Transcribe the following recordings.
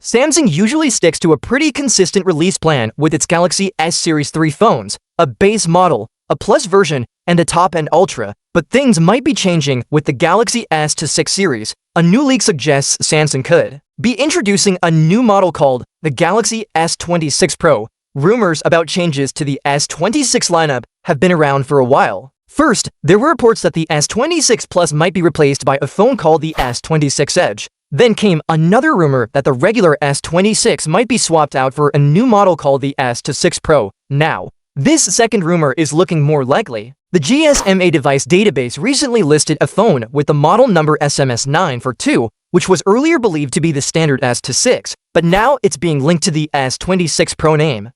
Samsung usually sticks to a pretty consistent release plan with its Galaxy S Series 3 phones, a base model, a Plus version, and a top-end Ultra, but things might be changing with the Galaxy S26 series. A new leak suggests Samsung could be introducing a new model called the Galaxy S26 Pro. Rumors about changes to the S26 lineup have been around for a while. First, there were reports that the S26 Plus might be replaced by a phone called the S26 Edge. Then came another rumor that the regular S26 might be swapped out for a new model called the S26 Pro. Now, this second rumor is looking more likely. The GSMA device database recently listed a phone with the model number SMS942, which was earlier believed to be the standard S26, but now it's being linked to the S26 Pro name.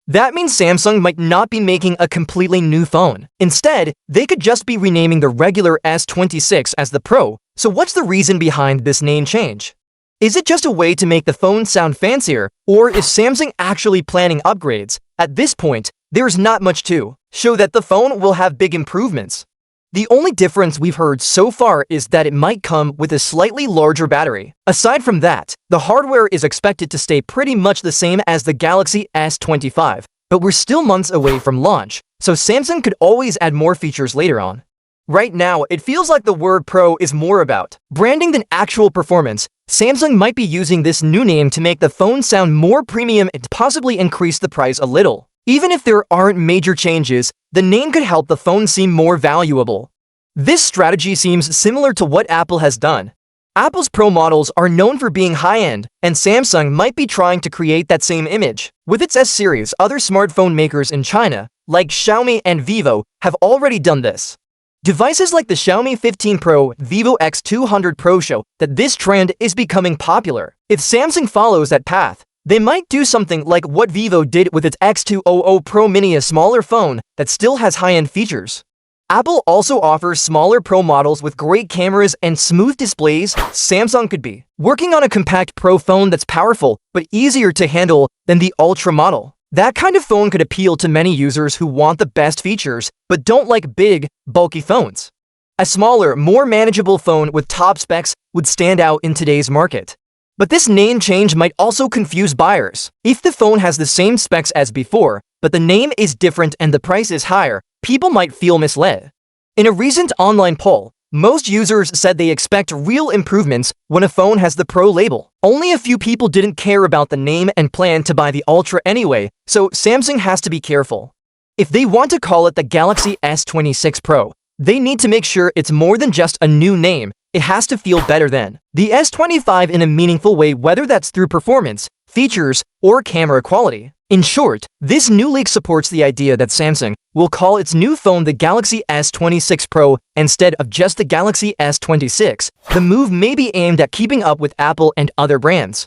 That means Samsung might not be making a completely new phone. Instead, they could just be renaming the regular S26 as the Pro. So what's the reason behind this name change? Is it just a way to make the phone sound fancier, or is Samsung actually planning upgrades? At this point, there's not much to show that the phone will have big improvements. The only difference we've heard so far is that it might come with a slightly larger battery. Aside from that, the hardware is expected to stay pretty much the same as the Galaxy S25, but we're still months away from launch, so Samsung could always add more features later on. Right now, it feels like the word Pro is more about branding than actual performance. Samsung might be using this new name to make the phone sound more premium and possibly increase the price a little. Even if there aren't major changes, the name could help the phone seem more valuable. This strategy seems similar to what Apple has done. Apple's Pro models are known for being high-end, and Samsung might be trying to create that same image. With its S series, other smartphone makers in China, like Xiaomi and Vivo, have already done this. Devices like the Xiaomi 15 Pro, Vivo X200 Pro show that this trend is becoming popular. If Samsung follows that path, they might do something like what Vivo did with its X200 Pro Mini, a smaller phone that still has high-end features. Apple also offers smaller Pro models with great cameras and smooth displays. Samsung could be working on a compact Pro phone that's powerful but easier to handle than the Ultra model. That kind of phone could appeal to many users who want the best features but don't like big, bulky phones. A smaller, more manageable phone with top specs would stand out in today's market. But this name change might also confuse buyers. If the phone has the same specs as before, but the name is different and the price is higher, people might feel misled. In a recent online poll, most users said they expect real improvements when a phone has the Pro label. Only a few people didn't care about the name and plan to buy the Ultra anyway, so Samsung has to be careful. If they want to call it the Galaxy S26 Pro, they need to make sure it's more than just a new name. It has to feel better than the S25 in a meaningful way, whether that's through performance, features, or camera quality. In short, this new leak supports the idea that Samsung will call its new phone the Galaxy S26 Pro instead of just the Galaxy S26. The move may be aimed at keeping up with Apple and other brands.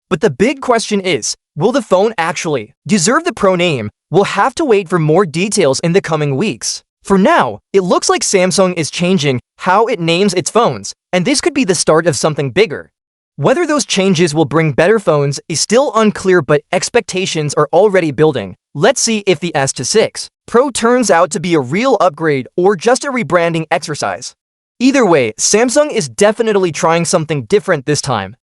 But the big question is, will the phone actually deserve the Pro name? We'll have to wait for more details in the coming weeks. For now, it looks like Samsung is changing how it names its phones, and this could be the start of something bigger. Whether those changes will bring better phones is still unclear, but expectations are already building. Let's see if the S26 Pro turns out to be a real upgrade or just a rebranding exercise. Either way, Samsung is definitely trying something different this time.